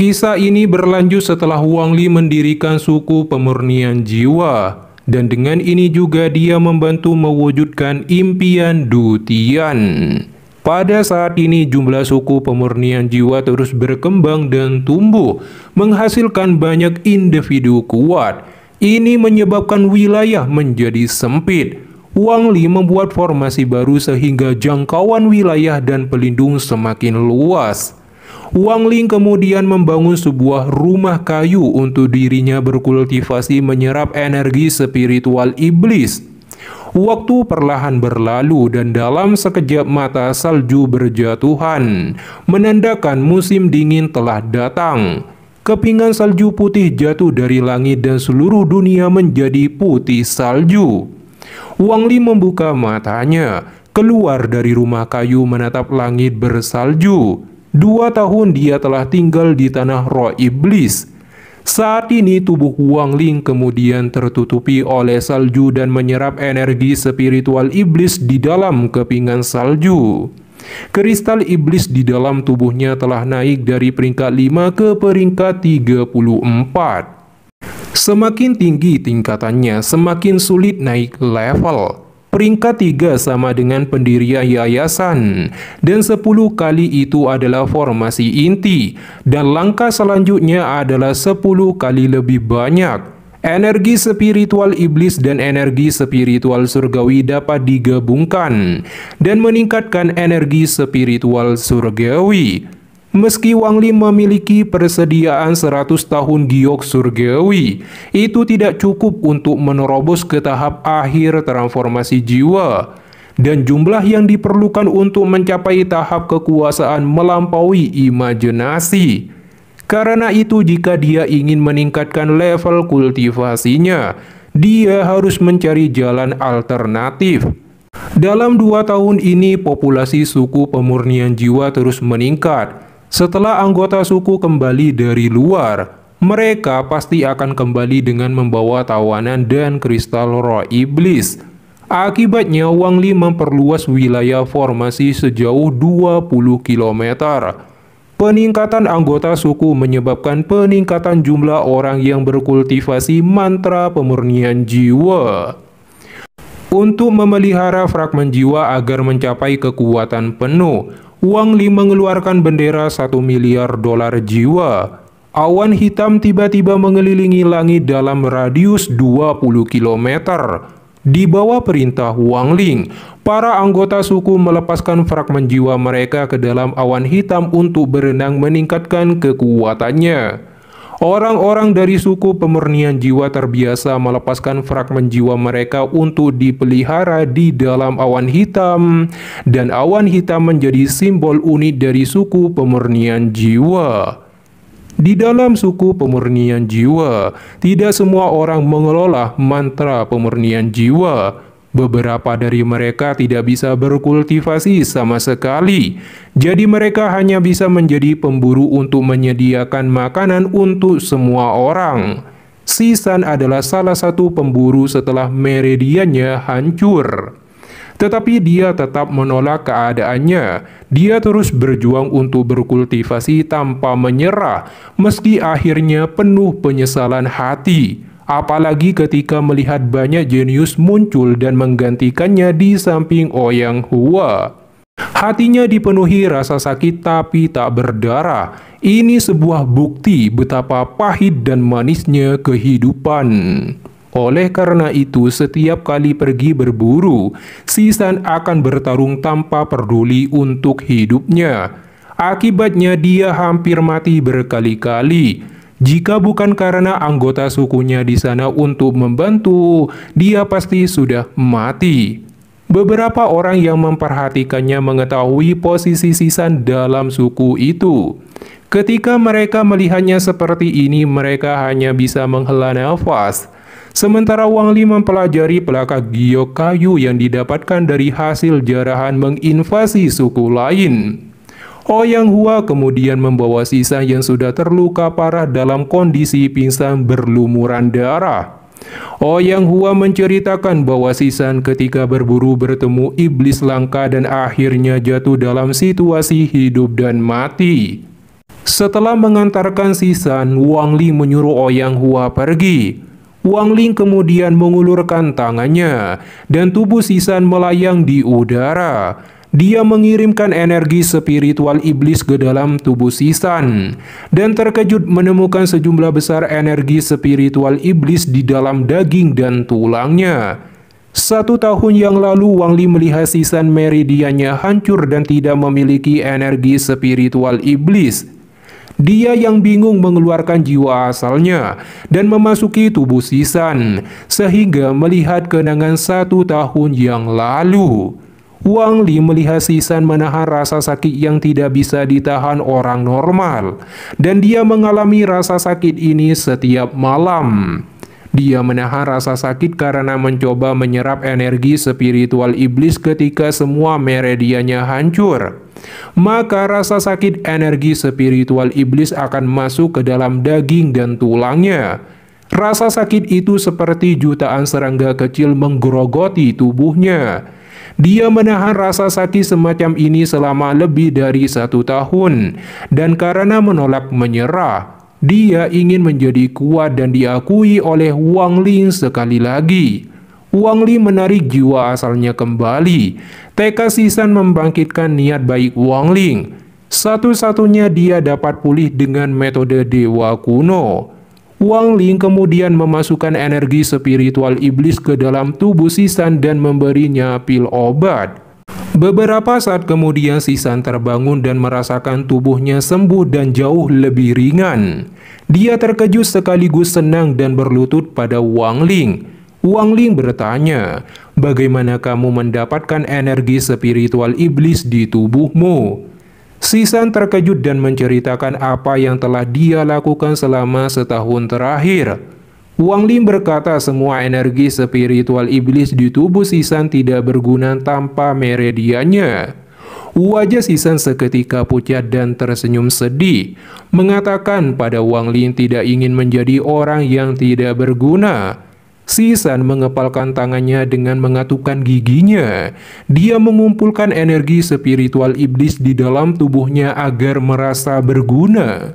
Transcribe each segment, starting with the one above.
Kisah ini berlanjut setelah Wang Li mendirikan suku pemurnian jiwa, dan dengan ini juga dia membantu mewujudkan impian Du Tian. Pada saat ini jumlah suku pemurnian jiwa terus berkembang dan tumbuh, menghasilkan banyak individu kuat. Ini menyebabkan wilayah menjadi sempit. Wang Li membuat formasi baru sehingga jangkauan wilayah dan pelindung semakin luas. Wang Li kemudian membangun sebuah rumah kayu untuk dirinya berkultivasi menyerap energi spiritual iblis. Waktu perlahan berlalu dan dalam sekejap mata salju berjatuhan, menandakan musim dingin telah datang. Kepingan salju putih jatuh dari langit dan seluruh dunia menjadi putih salju. Wang Li membuka matanya, keluar dari rumah kayu menatap langit bersalju. 2 tahun dia telah tinggal di tanah roh iblis. Saat ini tubuh Wang Li kemudian tertutupi oleh salju dan menyerap energi spiritual iblis di dalam kepingan salju. Kristal iblis di dalam tubuhnya telah naik dari peringkat 5 ke peringkat 34. Semakin tinggi tingkatannya, semakin sulit naik level. Peringkat 3 sama dengan pendirian yayasan, dan 10 kali itu adalah formasi inti, dan langkah selanjutnya adalah 10 kali lebih banyak. Energi spiritual iblis dan energi spiritual surgawi dapat digabungkan dan meningkatkan energi spiritual surgawi. Meski Wang Li memiliki persediaan 100 tahun giok surgawi, itu tidak cukup untuk menerobos ke tahap akhir transformasi jiwa. Dan jumlah yang diperlukan untuk mencapai tahap kekuasaan melampaui imajinasi. Karena itu jika dia ingin meningkatkan level kultivasinya, dia harus mencari jalan alternatif. Dalam 2 tahun ini populasi suku pemurnian jiwa terus meningkat. Setelah anggota suku kembali dari luar, mereka pasti akan kembali dengan membawa tawanan dan kristal roh iblis. Akibatnya Wang Li memperluas wilayah formasi sejauh 20 km. Peningkatan anggota suku menyebabkan peningkatan jumlah orang yang berkultivasi mantra pemurnian jiwa. Untuk memelihara fragmen jiwa agar mencapai kekuatan penuh, Wang Li mengeluarkan bendera $1 miliar jiwa. Awan hitam tiba-tiba mengelilingi langit dalam radius 20 km. Di bawah perintah Wang Li, para anggota suku melepaskan fragmen jiwa mereka ke dalam awan hitam untuk berenang meningkatkan kekuatannya. Orang-orang dari suku pemurnian jiwa terbiasa melepaskan fragmen jiwa mereka untuk dipelihara di dalam awan hitam, dan awan hitam menjadi simbol unik dari suku pemurnian jiwa. Di dalam suku pemurnian jiwa, tidak semua orang mengelola mantra pemurnian jiwa. Beberapa dari mereka tidak bisa berkultivasi sama sekali, jadi mereka hanya bisa menjadi pemburu untuk menyediakan makanan untuk semua orang. Sisan adalah salah satu pemburu setelah meridiannya hancur. Tetapi dia tetap menolak keadaannya. Dia terus berjuang untuk berkultivasi tanpa menyerah, meski akhirnya penuh penyesalan hati. Apalagi ketika melihat banyak jenius muncul dan menggantikannya di samping Ouyang Hua. Hatinya dipenuhi rasa sakit tapi tak berdarah. Ini sebuah bukti betapa pahit dan manisnya kehidupan. Oleh karena itu, setiap kali pergi berburu, Sisan akan bertarung tanpa peduli untuk hidupnya. Akibatnya dia hampir mati berkali-kali. Jika bukan karena anggota sukunya di sana untuk membantu, dia pasti sudah mati. Beberapa orang yang memperhatikannya mengetahui posisi Sisan dalam suku itu. Ketika mereka melihatnya seperti ini, mereka hanya bisa menghela nafas. Sementara Wang Li mempelajari pelakak giok kayu yang didapatkan dari hasil jarahan menginvasi suku lain. Ouyang Hua kemudian membawa Sisan yang sudah terluka parah dalam kondisi pingsan berlumuran darah. Ouyang Hua menceritakan bahwa Sisan ketika berburu bertemu iblis langka dan akhirnya jatuh dalam situasi hidup dan mati. Setelah mengantarkan Sisan, Wang Ling menyuruh Ouyang Hua pergi. Wang Ling kemudian mengulurkan tangannya, dan tubuh Sisan melayang di udara. Dia mengirimkan energi spiritual iblis ke dalam tubuh Sisan, dan terkejut menemukan sejumlah besar energi spiritual iblis di dalam daging dan tulangnya. 1 tahun yang lalu, Wang Ling melihat Sisan meridiannya hancur dan tidak memiliki energi spiritual iblis. Dia yang bingung mengeluarkan jiwa asalnya dan memasuki tubuh Sisan, sehingga melihat kenangan 1 tahun yang lalu. Wang Ling melihat Sisan menahan rasa sakit yang tidak bisa ditahan orang normal, dan dia mengalami rasa sakit ini setiap malam. Dia menahan rasa sakit karena mencoba menyerap energi spiritual iblis ketika semua meridiannya hancur. Maka rasa sakit energi spiritual iblis akan masuk ke dalam daging dan tulangnya. Rasa sakit itu seperti jutaan serangga kecil menggerogoti tubuhnya. Dia menahan rasa sakit semacam ini selama lebih dari 1 tahun, dan karena menolak menyerah, dia ingin menjadi kuat dan diakui oleh Wang Ling sekali lagi. Wang Ling menarik jiwa asalnya kembali. Tekad Sisan membangkitkan niat baik Wang Ling. Satu-satunya dia dapat pulih dengan metode dewa kuno. Wang Ling kemudian memasukkan energi spiritual iblis ke dalam tubuh Sisan dan memberinya pil obat. Beberapa saat kemudian Sisan terbangun dan merasakan tubuhnya sembuh dan jauh lebih ringan. Dia terkejut sekaligus senang dan berlutut pada Wang Ling. Wang Ling bertanya, "Bagaimana kamu mendapatkan energi spiritual iblis di tubuhmu?" Sisan terkejut dan menceritakan apa yang telah dia lakukan selama 1 tahun terakhir. Wang Ling berkata semua energi spiritual iblis di tubuh Sisan tidak berguna tanpa meridiannya. Wajah Sisan seketika pucat dan tersenyum sedih, mengatakan pada Wang Ling tidak ingin menjadi orang yang tidak berguna. Sisan mengepalkan tangannya dengan mengatupkan giginya. Dia mengumpulkan energi spiritual iblis di dalam tubuhnya agar merasa berguna.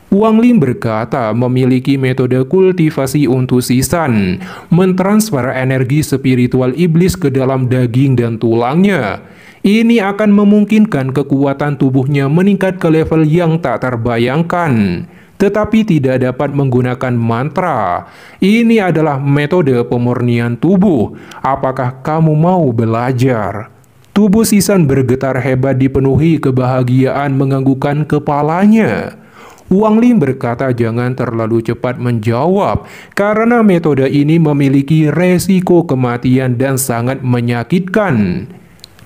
Wang Ling berkata memiliki metode kultivasi untuk Sisan, mentransfer energi spiritual iblis ke dalam daging dan tulangnya. Ini akan memungkinkan kekuatan tubuhnya meningkat ke level yang tak terbayangkan, tetapi tidak dapat menggunakan mantra. Ini adalah metode pemurnian tubuh. Apakah kamu mau belajar? Tubuh Sisan bergetar hebat, dipenuhi kebahagiaan menganggukkan kepalanya. Wang Ling berkata jangan terlalu cepat menjawab, karena metode ini memiliki resiko kematian dan sangat menyakitkan.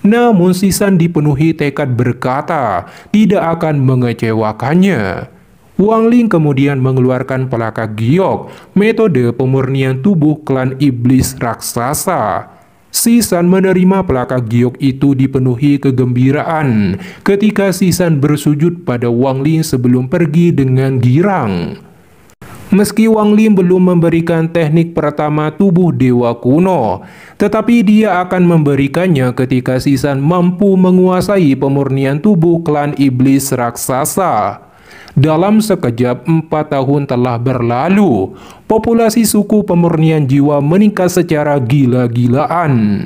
Namun Sisan dipenuhi tekad berkata tidak akan mengecewakannya. Wang Ling kemudian mengeluarkan pelaka giok, metode pemurnian tubuh klan iblis raksasa. Sisan menerima pelaka giok itu dipenuhi kegembiraan ketika Sisan bersujud pada Wang Ling sebelum pergi dengan girang. Meski Wang Ling belum memberikan teknik pertama tubuh dewa kuno, tetapi dia akan memberikannya ketika Sisan mampu menguasai pemurnian tubuh klan iblis raksasa. Dalam sekejap 4 tahun telah berlalu, populasi suku pemurnian jiwa meningkat secara gila-gilaan.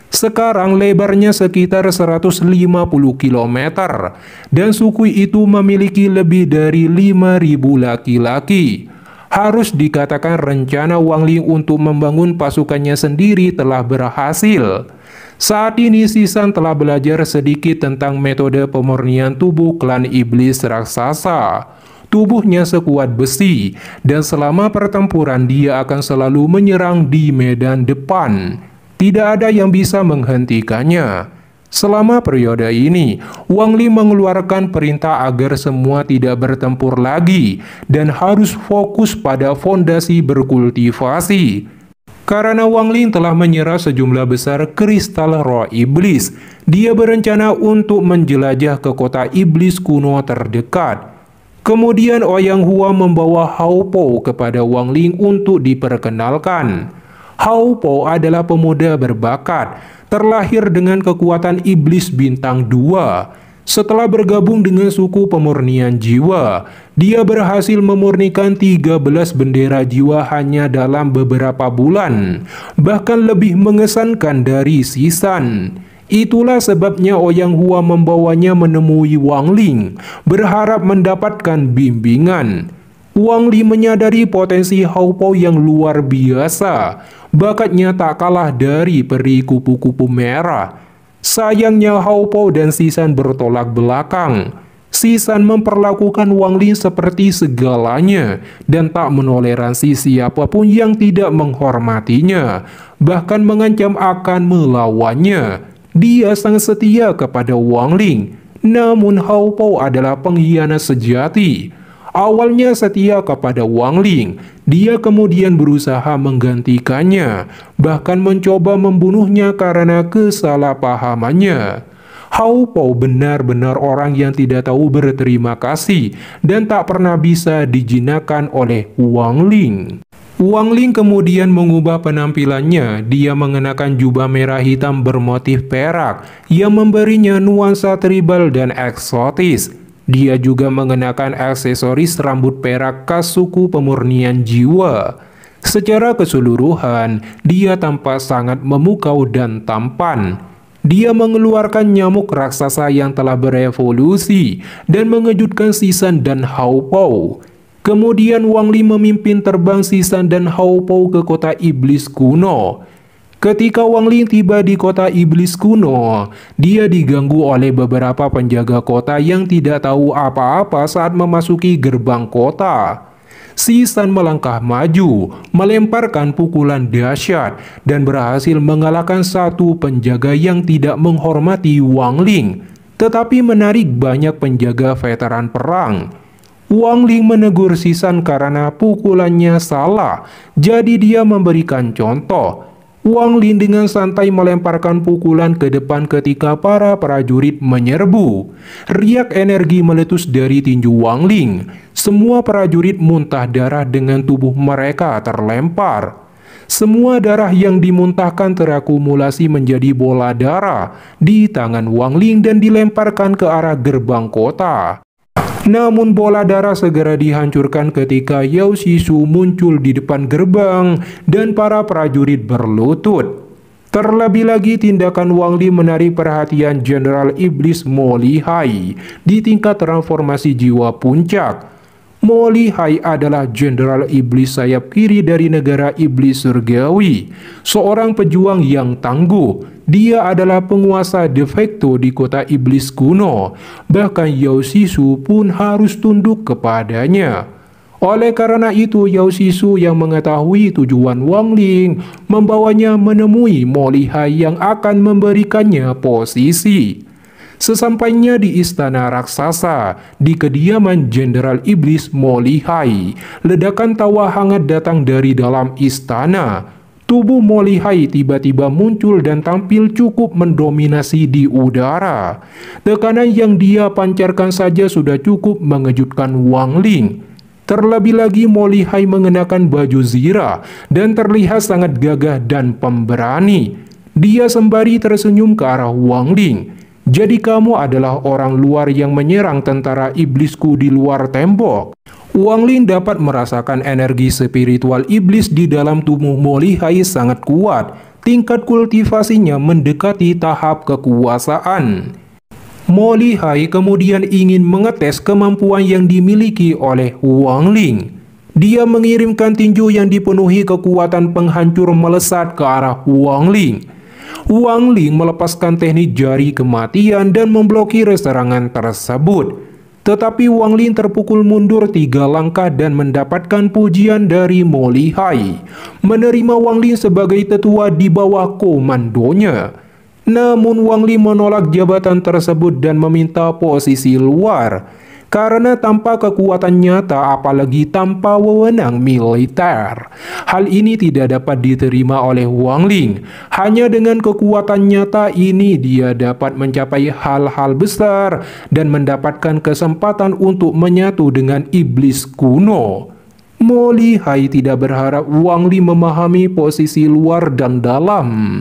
Sekarang lebarnya sekitar 150 km, dan suku itu memiliki lebih dari 5.000 laki-laki. Harus dikatakan rencana Wang Ling untuk membangun pasukannya sendiri telah berhasil. Saat ini Sisan telah belajar sedikit tentang metode pemurnian tubuh klan iblis raksasa. Tubuhnya sekuat besi, dan selama pertempuran dia akan selalu menyerang di medan depan. Tidak ada yang bisa menghentikannya. Selama periode ini, Wang Ling mengeluarkan perintah agar semua tidak bertempur lagi dan harus fokus pada fondasi berkultivasi. Karena Wang Ling telah menyerah sejumlah besar kristal roh iblis, dia berencana untuk menjelajah ke kota iblis kuno terdekat. Kemudian Ouyang Hua membawa Hao Po kepada Wang Ling untuk diperkenalkan. Hao Po adalah pemuda berbakat, terlahir dengan kekuatan iblis bintang 2. Setelah bergabung dengan suku pemurnian jiwa, dia berhasil memurnikan 13 bendera jiwa hanya dalam beberapa bulan, bahkan lebih mengesankan dari Sisan. Itulah sebabnya Ouyang Hua membawanya menemui Wang Ling, berharap mendapatkan bimbingan. Wang Ling menyadari potensi Hao Po yang luar biasa, bakatnya tak kalah dari peri kupu-kupu merah. Sayangnya Hao Po dan Sisan bertolak belakang. Sisan memperlakukan Wang Ling seperti segalanya dan tak menoleransi siapapun yang tidak menghormatinya, bahkan mengancam akan melawannya. Dia sangat setia kepada Wang Ling, namun Hao Po adalah pengkhianat sejati. Awalnya setia kepada Wang Ling, dia kemudian berusaha menggantikannya, bahkan mencoba membunuhnya karena kesalahpahamannya. Hao Po benar-benar orang yang tidak tahu berterima kasih dan tak pernah bisa dijinakkan oleh Wang Ling. Wang Ling kemudian mengubah penampilannya. Dia mengenakan jubah merah hitam bermotif perak yang memberinya nuansa tribal dan eksotis. Dia juga mengenakan aksesoris rambut perak khas suku pemurnian jiwa. Secara keseluruhan, dia tampak sangat memukau dan tampan. Dia mengeluarkan nyamuk raksasa yang telah berevolusi dan mengejutkan Sisan dan Hao Po. Kemudian Wang Ling memimpin terbang Sisan dan Hao Po ke kota iblis kuno. Ketika Wang Ling tiba di kota iblis kuno, dia diganggu oleh beberapa penjaga kota yang tidak tahu apa-apa saat memasuki gerbang kota. Sisan melangkah maju, melemparkan pukulan dahsyat, dan berhasil mengalahkan satu penjaga yang tidak menghormati Wang Ling, tetapi menarik banyak penjaga veteran perang. Wang Ling menegur Sisan karena pukulannya salah, jadi dia memberikan contoh. Wang Ling dengan santai melemparkan pukulan ke depan ketika para prajurit menyerbu. Riak energi meletus dari tinju Wang Ling. Semua prajurit muntah darah dengan tubuh mereka terlempar. Semua darah yang dimuntahkan terakumulasi menjadi bola darah di tangan Wang Ling dan dilemparkan ke arah gerbang kota. Namun bola darah segera dihancurkan ketika Yao Shisu muncul di depan gerbang dan para prajurit berlutut. Terlebih lagi tindakan Wang Ling menarik perhatian Jenderal Iblis Mo Lihai di tingkat transformasi jiwa puncak. Mo Lihai adalah Jenderal Iblis sayap kiri dari negara Iblis Surgawi, seorang pejuang yang tangguh. Dia adalah penguasa de facto di kota iblis kuno, bahkan Yao Shisu pun harus tunduk kepadanya. Oleh karena itu, Yao Shisu yang mengetahui tujuan Wang Ling membawanya menemui Mo Lihai yang akan memberikannya posisi. Sesampainya di istana raksasa, di kediaman Jenderal Iblis Mo Lihai, ledakan tawa hangat datang dari dalam istana. Tubuh Mo Lihai tiba-tiba muncul dan tampil cukup mendominasi di udara. Tekanan yang dia pancarkan saja sudah cukup mengejutkan Wang Ling. Terlebih lagi Mo Lihai mengenakan baju zirah dan terlihat sangat gagah dan pemberani. Dia sembari tersenyum ke arah Wang Ling. Jadi kamu adalah orang luar yang menyerang tentara iblisku di luar tembok. Wang Ling dapat merasakan energi spiritual iblis di dalam tubuh Mo Lihai sangat kuat. Tingkat kultivasinya mendekati tahap kekuasaan. Mo Lihai kemudian ingin mengetes kemampuan yang dimiliki oleh Wang Ling. Dia mengirimkan tinju yang dipenuhi kekuatan penghancur melesat ke arah Wang Ling. Wang Ling melepaskan teknik jari kematian dan memblokir serangan tersebut. Tetapi Wang Ling terpukul mundur 3 langkah dan mendapatkan pujian dari Mo Lihai, menerima Wang Ling sebagai tetua di bawah komandonya. Namun Wang Ling menolak jabatan tersebut dan meminta posisi luar, karena tanpa kekuatan nyata apalagi tanpa wewenang militer. Hal ini tidak dapat diterima oleh Wang Ling. Hanya dengan kekuatan nyata ini dia dapat mencapai hal-hal besar dan mendapatkan kesempatan untuk menyatu dengan iblis kuno. Mo Lihai tidak berharap Wang Ling memahami posisi luar dan dalam.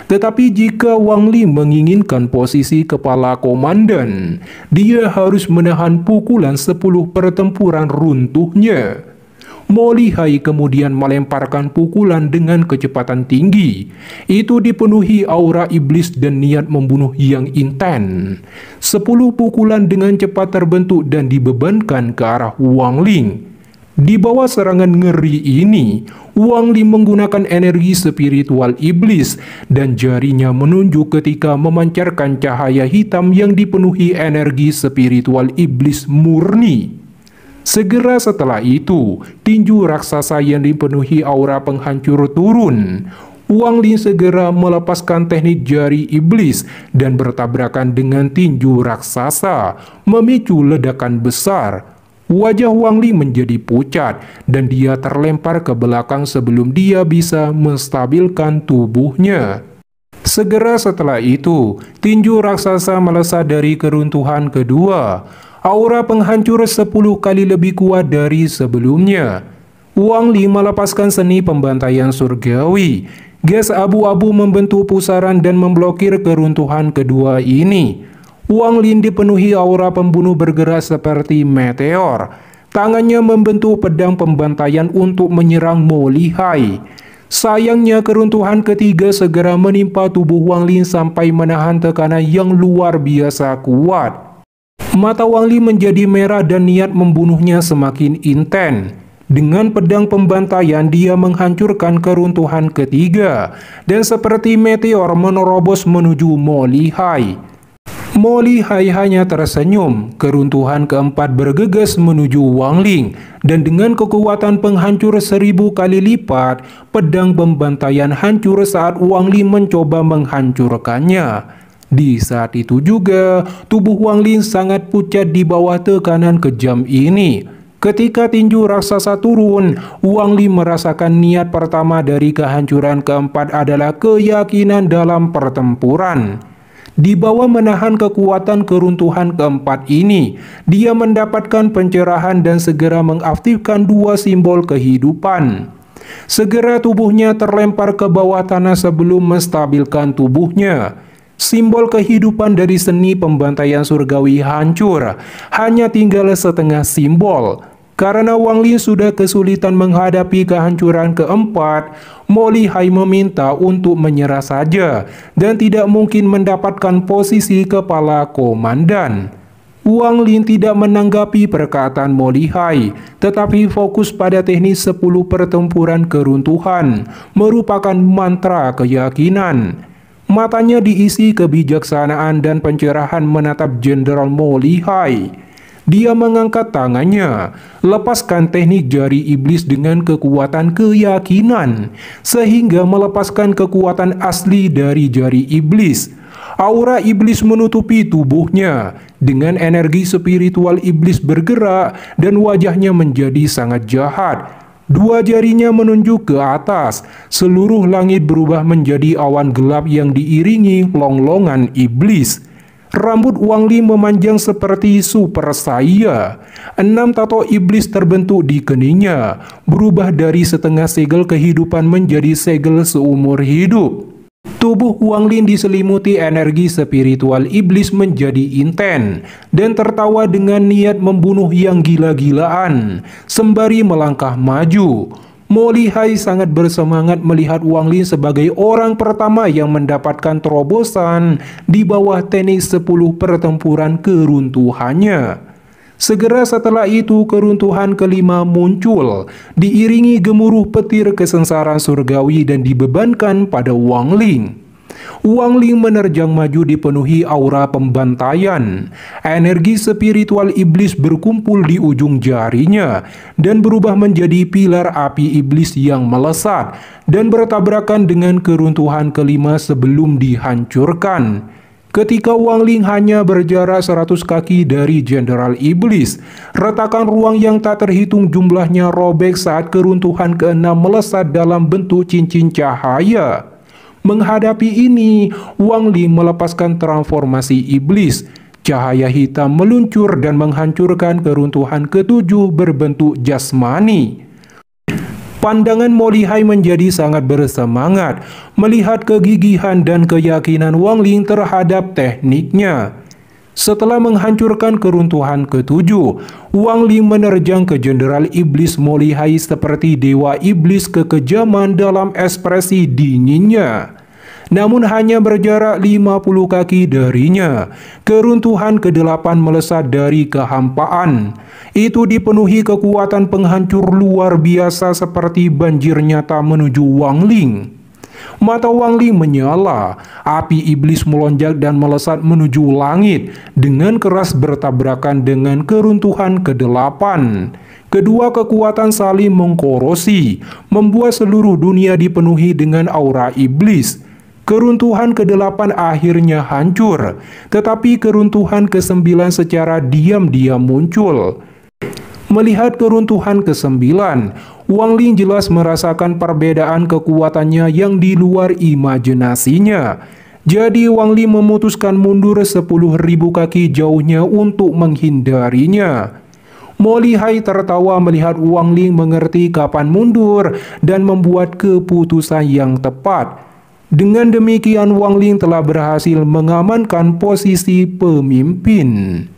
Tetapi jika Wang Li menginginkan posisi kepala komandan, dia harus menahan pukulan 10 pertempuran runtuhnya. Mo Lihai kemudian melemparkan pukulan dengan kecepatan tinggi. Itu dipenuhi aura iblis dan niat membunuh yang intens. 10 pukulan dengan cepat terbentuk dan dibebankan ke arah Wang Ling. Di bawah serangan ngeri ini, Wang Li menggunakan energi spiritual iblis dan jarinya menunjuk ketika memancarkan cahaya hitam yang dipenuhi energi spiritual iblis murni. Segera setelah itu, tinju raksasa yang dipenuhi aura penghancur turun. Wang Li segera melepaskan teknik jari iblis dan bertabrakan dengan tinju raksasa, memicu ledakan besar. Wajah Wang Li menjadi pucat dan dia terlempar ke belakang sebelum dia bisa menstabilkan tubuhnya. Segera setelah itu, tinju raksasa melesat dari keruntuhan kedua. Aura penghancur 10 kali lebih kuat dari sebelumnya. Wang Li melepaskan seni pembantaian surgawi. Gas abu-abu membentuk pusaran dan memblokir keruntuhan kedua ini. Wang Lin dipenuhi aura pembunuh bergerak seperti meteor. Tangannya membentuk pedang pembantaian untuk menyerang Mo Lihai. Sayangnya keruntuhan ketiga segera menimpa tubuh Wang Lin sampai menahan tekanan yang luar biasa kuat. Mata Wang Li menjadi merah dan niat membunuhnya semakin intens. Dengan pedang pembantaian dia menghancurkan keruntuhan ketiga dan seperti meteor menerobos menuju Mo Lihai. Mo Lihai hanya tersenyum. Keruntuhan keempat bergegas menuju Wang Ling dan dengan kekuatan penghancur 1000 kali lipat, pedang pembantaian hancur saat Wang Ling mencoba menghancurkannya. Di saat itu juga, tubuh Wang Ling sangat pucat di bawah tekanan kejam ini. Ketika tinju raksasa turun, Wang Li merasakan niat pertama dari kehancuran keempat adalah keyakinan dalam pertempuran. Di bawah menahan kekuatan keruntuhan keempat ini, dia mendapatkan pencerahan dan segera mengaktifkan 2 simbol kehidupan. Segera tubuhnya terlempar ke bawah tanah sebelum menstabilkan tubuhnya. Simbol kehidupan dari seni pembantaian surgawi hancur, hanya tinggal setengah simbol. Karena Wang Li sudah kesulitan menghadapi kehancuran keempat, Mo Lihai meminta untuk menyerah saja dan tidak mungkin mendapatkan posisi kepala komandan. Wang Li tidak menanggapi perkataan Mo Lihai, tetapi fokus pada teknik 10 pertempuran keruntuhan, merupakan mantra keyakinan. Matanya diisi kebijaksanaan dan pencerahan menatap Jenderal Mo Lihai. Dia mengangkat tangannya, lepaskan teknik jari iblis dengan kekuatan keyakinan, sehingga melepaskan kekuatan asli dari jari iblis. Aura iblis menutupi tubuhnya, dengan energi spiritual iblis bergerak dan wajahnya menjadi sangat jahat. 2 jarinya menunjuk ke atas, seluruh langit berubah menjadi awan gelap yang diiringi longlongan iblis. Rambut Wang Li memanjang seperti super saya. 6 tato iblis terbentuk di keningnya, berubah dari setengah segel kehidupan menjadi segel seumur hidup. Tubuh Wang Lin diselimuti energi spiritual iblis menjadi intens dan tertawa dengan niat membunuh yang gila-gilaan, sembari melangkah maju. Mo Lihai sangat bersemangat melihat Wang Lin sebagai orang pertama yang mendapatkan terobosan di bawah teknik 10 pertempuran keruntuhannya. Segera setelah itu keruntuhan kelima muncul, diiringi gemuruh petir kesengsaraan surgawi dan dibebankan pada Wang Ling. Wang Ling menerjang maju dipenuhi aura pembantaian. Energi spiritual iblis berkumpul di ujung jarinya dan berubah menjadi pilar api iblis yang melesat dan bertabrakan dengan keruntuhan kelima sebelum dihancurkan. Ketika Wang Ling hanya berjarak 100 kaki dari Jenderal Iblis, retakan ruang yang tak terhitung jumlahnya robek saat keruntuhan keenam melesat dalam bentuk cincin cahaya. Menghadapi ini, Wang Ling melepaskan transformasi iblis. Cahaya hitam meluncur dan menghancurkan keruntuhan ketujuh berbentuk jasmani. Pandangan Mo Lihai menjadi sangat bersemangat melihat kegigihan dan keyakinan Wang Ling terhadap tekniknya. Setelah menghancurkan keruntuhan ketujuh, Wang Ling menerjang ke Jenderal Iblis Mo Lihai seperti dewa iblis kekejaman dalam ekspresi dinginnya. Namun hanya berjarak 50 kaki darinya, keruntuhan ke-8 melesat dari kehampaan. Itu dipenuhi kekuatan penghancur luar biasa seperti banjir nyata menuju Wang Ling. Mata Wang Ling menyala, api iblis melonjak dan melesat menuju langit dengan keras bertabrakan dengan keruntuhan ke-8. Kedua kekuatan saling mengkorosi, membuat seluruh dunia dipenuhi dengan aura iblis. Keruntuhan ke-8 akhirnya hancur, tetapi keruntuhan ke-9 secara diam-diam muncul. Melihat keruntuhan ke-9, Wang Ling jelas merasakan perbedaan kekuatannya yang di luar imajinasinya. Jadi Wang Ling memutuskan mundur 10.000 kaki jauhnya untuk menghindarinya. Mo Lihai tertawa melihat Wang Ling mengerti kapan mundur dan membuat keputusan yang tepat. Dengan demikian Wang Ling telah berhasil mengamankan posisi pemimpin.